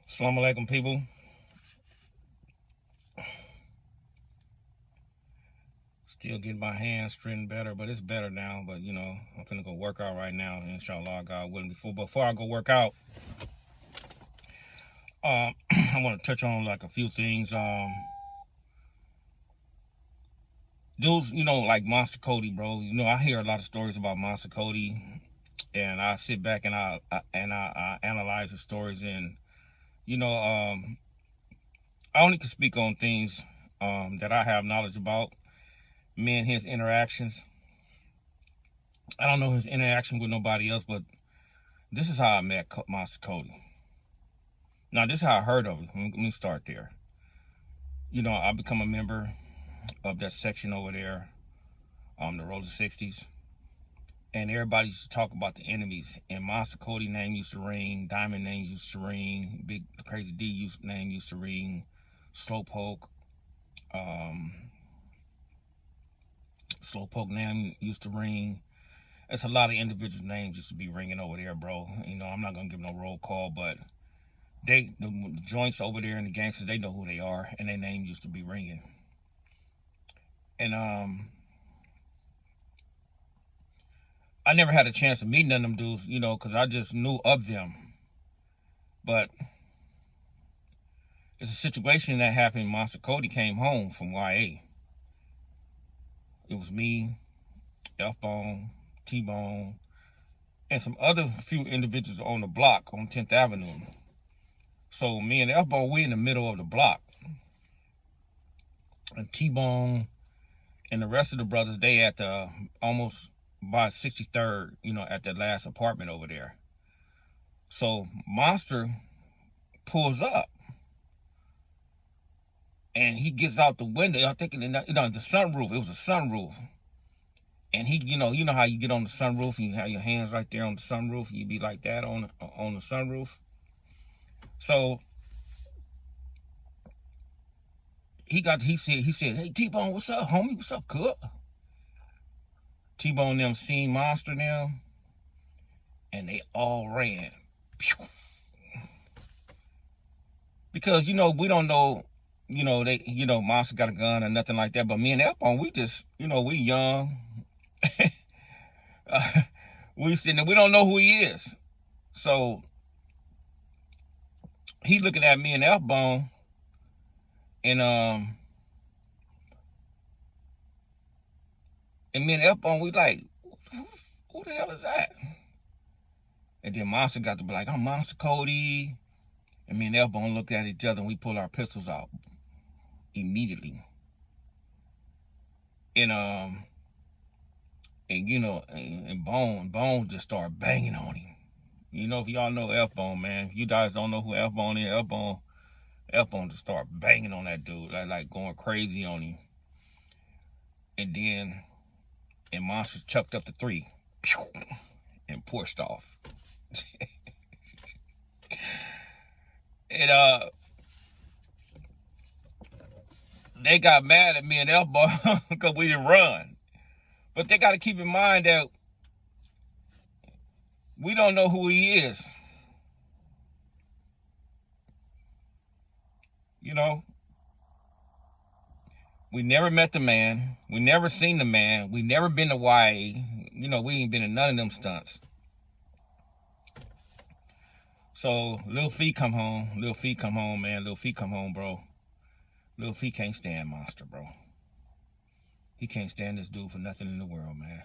Assalamu alaikum, people. Still getting my hands straightened better, but it's better now. But I'm finna go work out right now, inshallah, God willing. Before I go work out, I want to touch on like a few things. Dudes, like Monster Cody, bro. I hear a lot of stories about Monster Cody, and I sit back and I analyze the stories, and you know, um, I only can speak on things that I have knowledge about. Me and his interactions. I don't know his interaction with nobody else, but this is how I met Monster Cody. Now, this is how I heard of him. Let me start there. I become a member of that section over there, the Road to 60s. And everybody used to talk about the enemies. And Monster Cody name used to ring. Diamond name used to ring. Big Crazy D name used to ring. Slowpoke. Um, Slowpoke name used to ring. It's a lot of individual names used to be ringing over there, bro. I'm not going to give no roll call, but the joints over there and the gangsters, they know who they are, and their name used to be ringing. And I never had a chance to meet none of them dudes, because I just knew of them. But it's a situation that happened. Monster Cody came home from YA. It was me, F-Bone, T-Bone, and some other few individuals on the block on 10th Avenue. So me and F-Bone, we in the middle of the block. And T-Bone and the rest of the brothers, they at the almost by 63rd, at the last apartment over there. So Monster pulls up and he gets out the window. I'm thinking, the sunroof. It was a sunroof. And he, you know how you get on the sunroof and you have your hands right there on the sunroof. You be like that on the sunroof. So he said, "Hey T-Bone, what's up, homie? What's up, cook?" T-Bone them seen Monster now, and they all ran. Because we don't know, Monster got a gun or nothing like that. But me and F-Bone, we just, we young. We sitting there, we don't know who he is. So he looking at me and F-Bone, and me and F-Bone, we like, who the hell is that? And then Monster got to be like, I'm Monster Cody. And me and F-Bone looked at each other and we pulled our pistols out immediately. And and Bone just started banging on him. If y'all know F-Bone, man, if you guys don't know who F-Bone is, F-Bone just started banging on that dude, like going crazy on him. And Monster chucked up the 3 and pushed off. And they got mad at me and F-Bone because we didn't run. But they got to keep in mind that we don't know who he is. We never met the man. We never seen the man. We never been to YA. We ain't been in none of them stunts. So Lil Fee come home. Lil Fee come home, man. Lil Fee come home, bro. Lil Fee can't stand Monster, bro. He can't stand this dude for nothing in the world, man.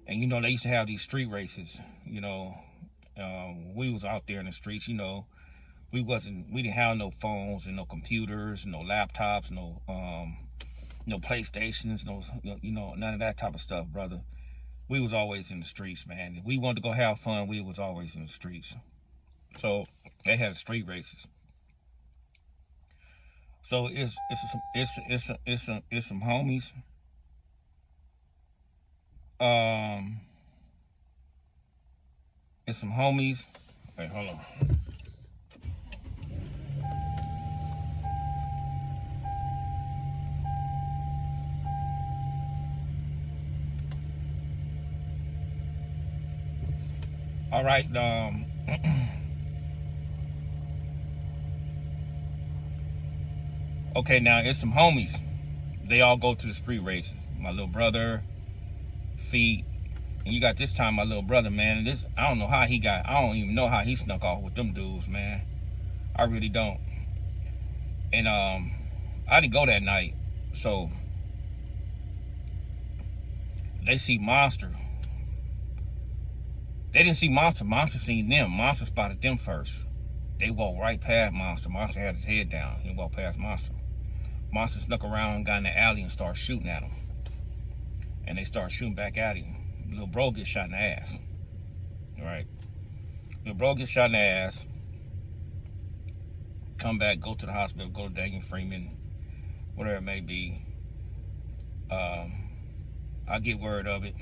And they used to have these street races. We was out there in the streets. We didn't have no phones and no computers, no laptops, no PlayStations, none of that type of stuff, brother. We was always in the streets, man. If we wanted to go have fun, we was always in the streets. So they had street races. So it's some homies. It's some homies. Wait, hold on. All right. Okay, now it's some homies. They all go to the street races. My little brother, Feet, and you got this time my little brother, man. This I don't know how he got. I don't even know how he snuck off with them dudes, man. I really don't. And I didn't go that night, so they see Monster. They didn't see Monster. Monster seen them. Monster spotted them first. They walked right past Monster. Monster had his head down. He walked past Monster. Monster snuck around, got in the alley, and started shooting at him. And they started shooting back at him. Little bro gets shot in the ass. Right? Little bro gets shot in the ass. Come back, go to the hospital, go to Daniel Freeman, whatever it may be. I get word of it.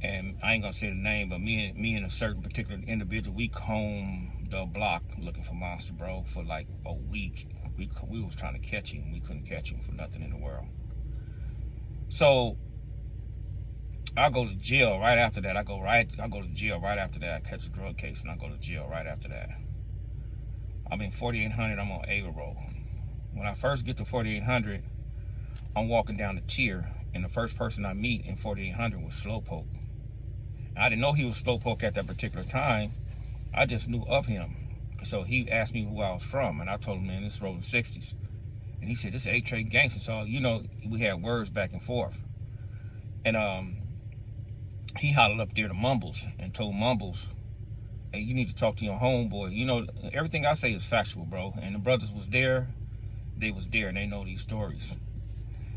And I ain't gonna say the name, but me and a certain particular individual, we combed the block looking for Monster, bro, for like a week. We was trying to catch him. We couldn't catch him for nothing in the world. So I go to jail right after that. I go to jail right after that. I catch a drug case and I go to jail right after that. I'm in 4800. I'm on Ava Road. When I first get to 4800, I'm walking down the tier, and the first person I meet in 4800 was Slowpoke. I didn't know he was Slowpoke at that particular time. I just knew of him. So he asked me who I was from, and I told him, man, this is rolling 60s. And he said, this is 8-Trade Gangster. So, you know, we had words back and forth. And he hollered up there to Mumbles and told Mumbles, hey, you need to talk to your homeboy. You know, everything I say is factual, bro. And the brothers was there. They was there, and they know these stories.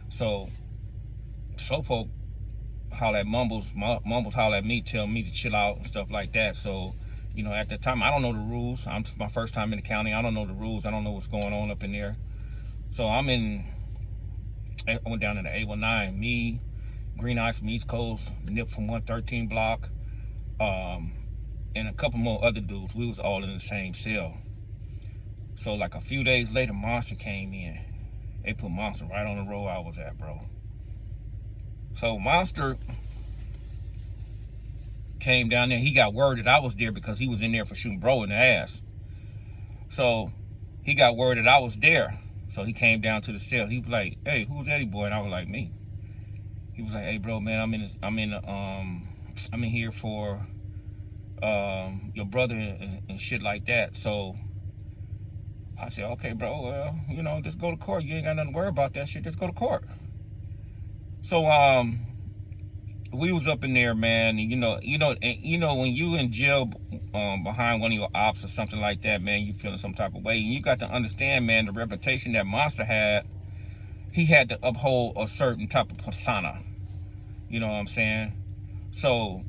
So Slowpoke hollered at Mumbles. Mumbles hollered at me, tell me to chill out and stuff like that. So, you know, at the time, I don't know the rules. It's my first time in the county. I don't know the rules. I don't know what's going on up in there. So I went down in the 819. Me, Green Eyes from East Coast, Nip from 113 block, and a couple more other dudes. We was all in the same cell. So like a few days later, Monster came in. They put Monster right on the road I was at, bro. So Monster came down there. He got word that I was there because he was in there for shooting bro in the ass. So he got word that I was there. So he came down to the cell. He was like, hey, who's Eddieboy? And I was like, me. He was like, hey, bro, man, I'm in here for your brother and shit like that. So I said, okay, bro, well, you know, just go to court. You ain't got nothing to worry about that shit. Just go to court. So we was up in there, man, and you know when you in jail behind one of your ops or something like that, man, you feeling some type of way. And you got to understand, man, the reputation that Monster had, he had to uphold a certain type of persona. You know what I'm saying? So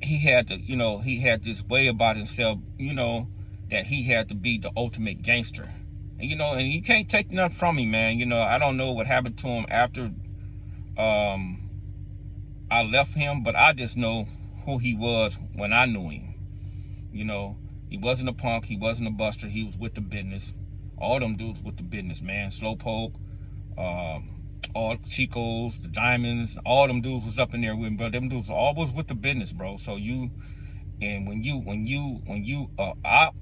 he had to, you know, he had this way about himself, you know, that he had to be the ultimate gangster. And you know, and you can't take nothing from him, man. You know, I don't know what happened to him after I left him, but I just know who he was when I knew him. You know, he wasn't a punk, he wasn't a buster, he was with the business. All them dudes with the business, man. Slowpoke, all Chicos, the Diamonds, all them dudes was up in there with him, bro. Them dudes always with the business, bro. So you, and when you op,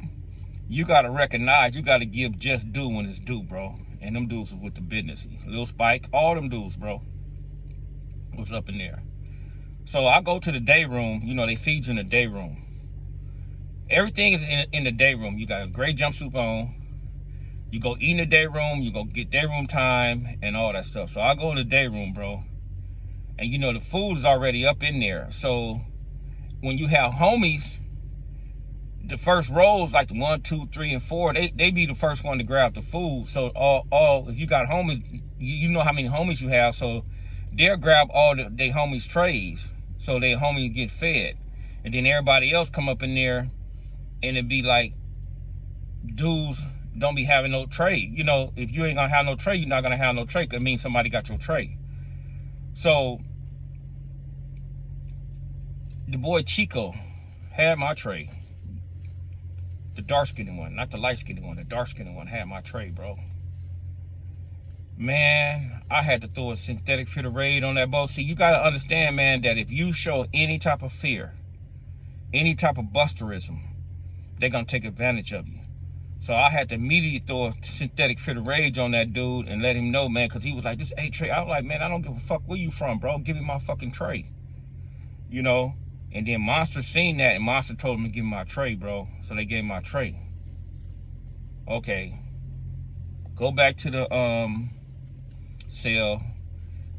you gotta recognize, you gotta give just due when it's due, bro. And them dudes was with the business. Lil Spike, all them dudes, bro, was up in there. So I go to the day room. You know, they feed you in the day room. Everything is in the day room. You got a gray jumpsuit on. You go eat in the day room. You go get day room time and all that stuff. So I go in the day room, bro. And you know, the food is already up in there. So when you have homies, the first rows, like the 1, 2, 3, and 4, they be the first one to grab the food. So if you got homies, you know how many homies you have. So they'll grab all they homies' trays, so their homies get fed. And then everybody else come up in there, and it be like, dudes don't be having no tray. You know, if you ain't gonna have no tray, you're not gonna have no tray, 'cause it means somebody got your tray. So the boy Chico had my tray. The dark-skinned one, not the light-skinned one, the dark-skinned one had my tray, bro. Man, I had to throw a synthetic filter raid on that boat. See, you gotta understand, man, that if you show any type of fear, any type of busterism, they're gonna take advantage of you. So I had to immediately throw a synthetic fit of rage on that dude and let him know, man, because he was like, this ain't tray. I was like, man, I don't give a fuck where you from, bro. Give me my fucking tray. You know? And then Monster seen that, and Monster told him to give me my tray, bro. So they gave me my tray. Okay. Go back to the cell.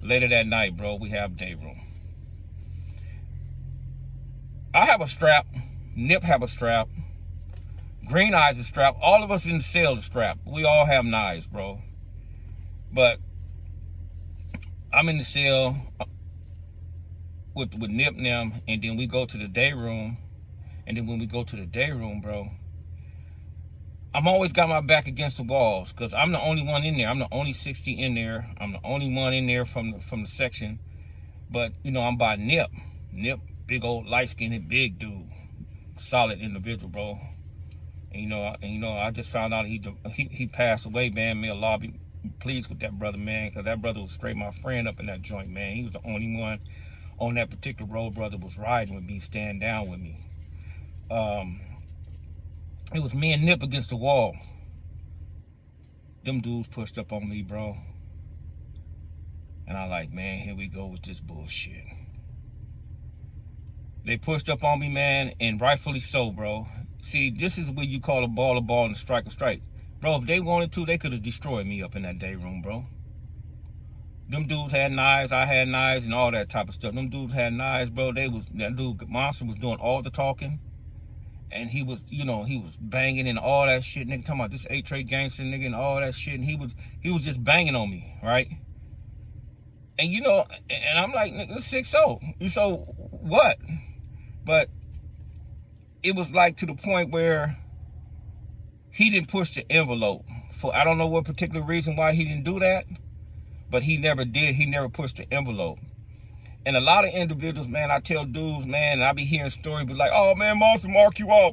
Later that night, bro, we have day room. I have a strap. Nip have a strap. Green Eyes is strapped. All of us in the cell is strapped. We all have knives, bro. But I'm in the cell with Nip and them, and then we go to the day room. And then when we go to the day room, bro, I'm always got my back against the walls because I'm the only one in there. I'm the only 60 in there. I'm the only one in there from the section. But, you know, I'm by Nip. Nip, big old light-skinned, big dude. Solid individual, bro. And you know, I just found out he passed away, man. May Allah be pleased with that brother, man, because that brother was straight my friend up in that joint, man. He was the only one on that particular road, brother, was riding with me, stand down with me. It was me and Nip against the wall. Them dudes pushed up on me, bro. And I like, man, here we go with this bullshit. They pushed up on me, man, and rightfully so, bro. See, this is what you call a ball and strike a strike. Bro, if they wanted to, they could have destroyed me up in that day room, bro. Them dudes had knives, I had knives, and all that type of stuff. Them dudes had knives, bro. That dude, Monster, was doing all the talking. And he was, you know, he was banging and all that shit. Nigga talking about this 8-tray gangster, nigga, and all that shit. And he was just banging on me, right? And, you know, and I'm like, nigga, 6-0. So, what? But it was like to the point where he didn't push the envelope. For I don't know what particular reason why he didn't do that, but he never did. He never pushed the envelope. And a lot of individuals, man, I tell dudes, man, and I be hearing stories, be like, oh, man, Monster mark you out.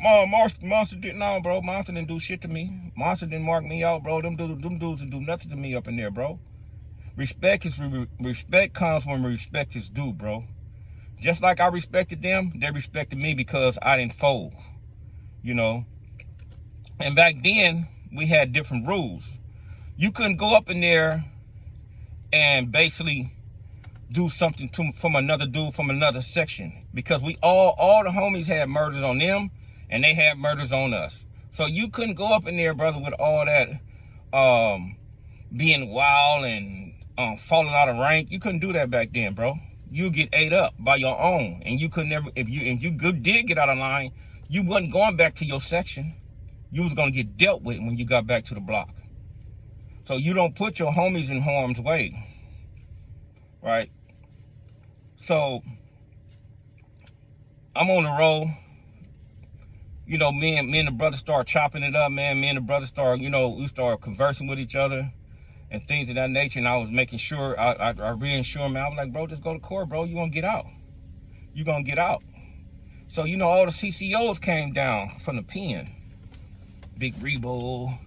Monster didn't, no, bro. Monster didn't do shit to me. Monster didn't mark me out, bro. Them dudes didn't do nothing to me up in there, bro. Respect comes when respect is due, bro. Just like I respected them, they respected me because I didn't fold, you know. And back then, we had different rules. You couldn't go up in there and basically do something from another dude from another section, because we all the homies had murders on them and they had murders on us. So you couldn't go up in there, brother, with all that being wild and falling out of rank. You couldn't do that back then, bro. You get ate up by your own, and you could never, if you did get out of line, you wasn't going back to your section. You was gonna get dealt with when you got back to the block. So you don't put your homies in harm's way, right? So I'm on the road. You know, me and the brother start chopping it up, man. Me and the brother start, you know, we start conversing with each other and things of that nature. And I was making sure, I reassure him, man. I was like, bro, just go to court, bro. You gonna get out. You gonna get out. So, you know, all the CCOs came down from the pen. Big Rebo,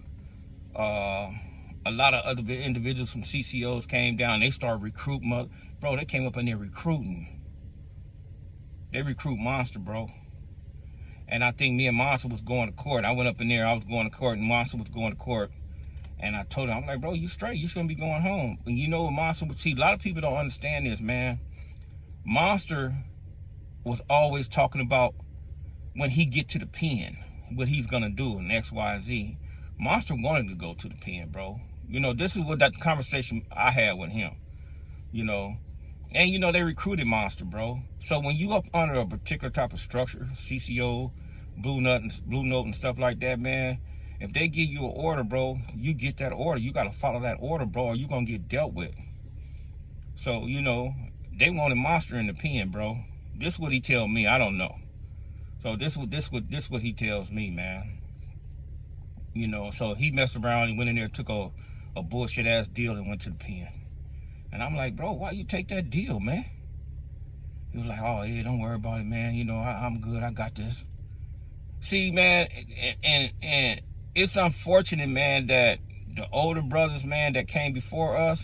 a lot of other individuals from CCOs came down. They started recruiting. Bro, they came up in there recruiting. They recruit Monster, bro. And I think me and Monster was going to court. I went up in there, I was going to court, and Monster was going to court. And I told him, I'm like, bro, you straight. You shouldn't be going home. And you know what Monster would see? A lot of people don't understand this, man. Monster was always talking about when he get to the pen, what he's going to do in X, Y, and Z. Monster wanted to go to the pen, bro. You know, this is what that conversation I had with him, you know. And, you know, they recruited Monster, bro. So when you up under a particular type of structure, CCO, Blue Note and stuff like that, man, if they give you an order, bro, you get that order. You got to follow that order, bro, or you're going to get dealt with. So, you know, they wanted Monster in the pen, bro. This is what he tell me. I don't know. So this what he tells me, man. You know, so he messed around. He went in there, took a bullshit ass deal and went to the pen. And I'm like, bro, why you take that deal, man? He was like, oh, yeah, don't worry about it, man. You know, I'm good. I got this. See, man, and it's unfortunate, man, that the older brothers, man, that came before us,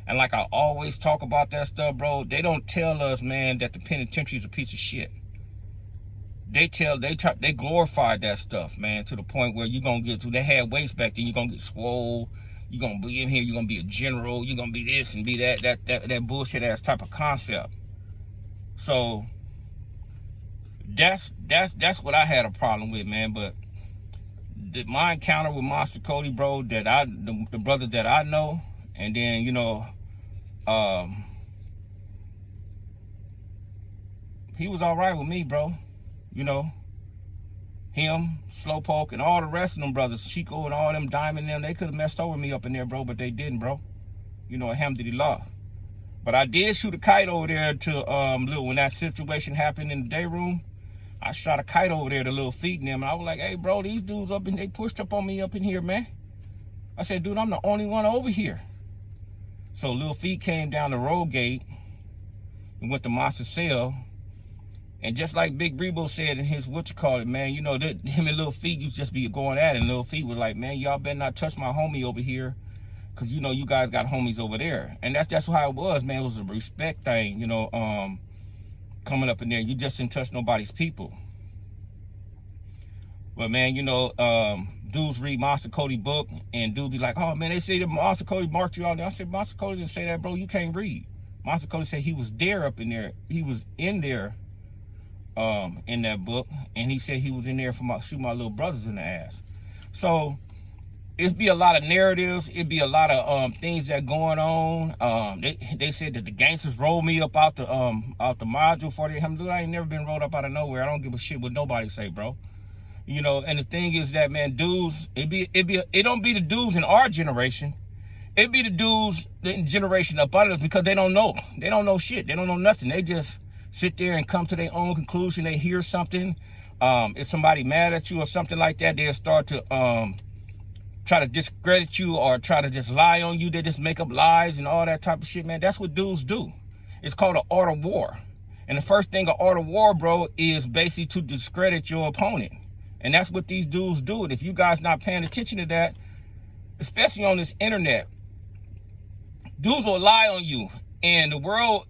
and like I always talk about that stuff, bro, they don't tell us, man, that the penitentiary is a piece of shit. they glorified that stuff, man, to the point where you're gonna get to, they had weights back then, you're gonna get swole, you're gonna be in here, you're gonna be a general, you're gonna be this and be that bullshit ass type of concept. So that's what I had a problem with, man. But my encounter with Monster Cody, bro, that the brother that I know, and then, you know, he was all right with me, bro. You know, him, Slowpoke, and all the rest of them brothers, Chico and all them Diamond, them, they could have messed over me up in there, bro, but they didn't, bro. You know, alhamdulillah. But I did shoot a kite over there to Lil, when that situation happened in the day room. I shot a kite over there to Lil Feet and them, and I was like, hey, bro, these dudes up in, they pushed up on me up in here, man. I said, dude, I'm the only one over here. So Lil Feet came down the road gate and went to Monster Cell. And just like Big Rebo said in his man, you know, him and Lil Feet used to just be going at it. And Lil Feet was like, man, y'all better not touch my homie over here, because, you know, you guys got homies over there. And that's how it was, man. It was a respect thing, you know, coming up in there. You just didn't touch nobody's people. But, man, you know, dudes read Monster Cody book, and dudes be like, oh, man, they say that Monster Cody marked you out there. I said, Monster Cody didn't say that, bro. You can't read. Monster Cody said he was there up in there. He was in there in that book, and he said he was in there for shoot my little brothers in the ass. So it'd be a lot of narratives, it'd be a lot of things that going on. They said that the gangsters rolled me up out the module for the alhamdulillah. I ain't never been rolled up out of nowhere. I don't give a shit what nobody say, bro. You know, and the thing is that, man, dudes, it don't be the dudes in our generation. It be the dudes in generation up under us, because they don't know. They don't know shit. They don't know nothing. They just sit there and come to their own conclusion. They hear something. If somebody mad at you or something like that, they'll start to try to discredit you or try to just lie on you. They just make up lies and all that type of shit, man. That's what dudes do. It's called an art of war. And the first thing, an art of war, bro, is basically to discredit your opponent. And that's what these dudes do. And if you guys not paying attention to that, especially on this internet, dudes will lie on you. And the world,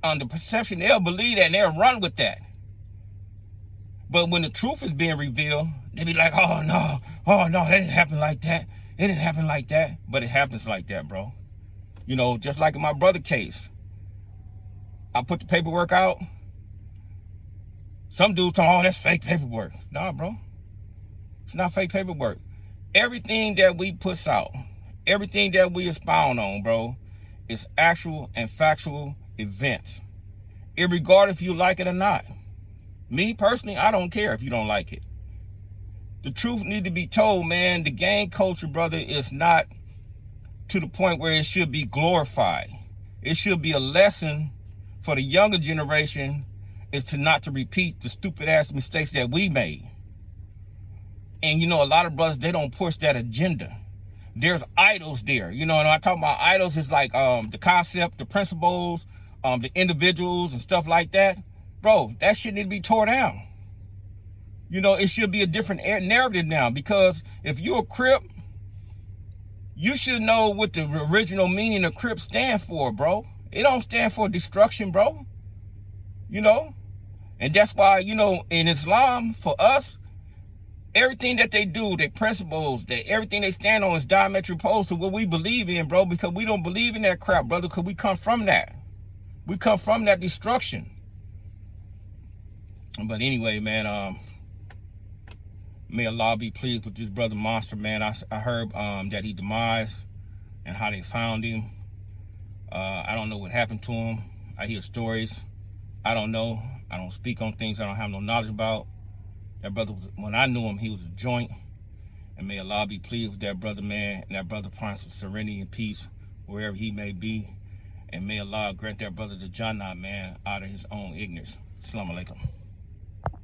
on the perception, they'll believe that and they'll run with that. But when the truth is being revealed, they be like, oh no, that didn't happen like that. It didn't happen like that. But it happens like that, bro. You know, just like in my brother case, I put the paperwork out. Some dudes talking, oh, that's fake paperwork. Nah, bro, it's not fake paperwork. Everything that we push out, everything that we expound on, bro, is actual and factual events, irregardless if you like it or not. Me personally, I don't care if you don't like it. The truth need to be told, man. The gang culture, brother, is not to the point where it should be glorified. It should be a lesson for the younger generation, is to not to repeat the stupid ass mistakes that we made. And you know, a lot of brothers, they don't push that agenda. There's idols there, you know, and I talk about idols, is like the concept, the principles, the individuals and stuff like that. Bro, that shit need to be tore down. You know, it should be a different narrative now, because if you're a Crip, you should know what the original meaning of Crip stand for, bro. It don't stand for destruction, bro. You know, and that's why, you know, in Islam, for us, everything that they do, their principles, everything they stand on is diametrically opposed to what we believe in, bro, because we don't believe in that crap, brother, because we come from that. We come from that destruction. But anyway, man, may Allah be pleased with this brother Monster, man. I heard that he demised and how they found him. I don't know what happened to him. I hear stories. I don't know. I don't speak on things I don't have no knowledge about. That brother, when I knew him, he was a joint. And may Allah be pleased with that brother, man. And that brother promised serenity and peace wherever he may be. And may Allah grant that brother the Jannah, man, out of his own ignorance. Assalamu alaikum.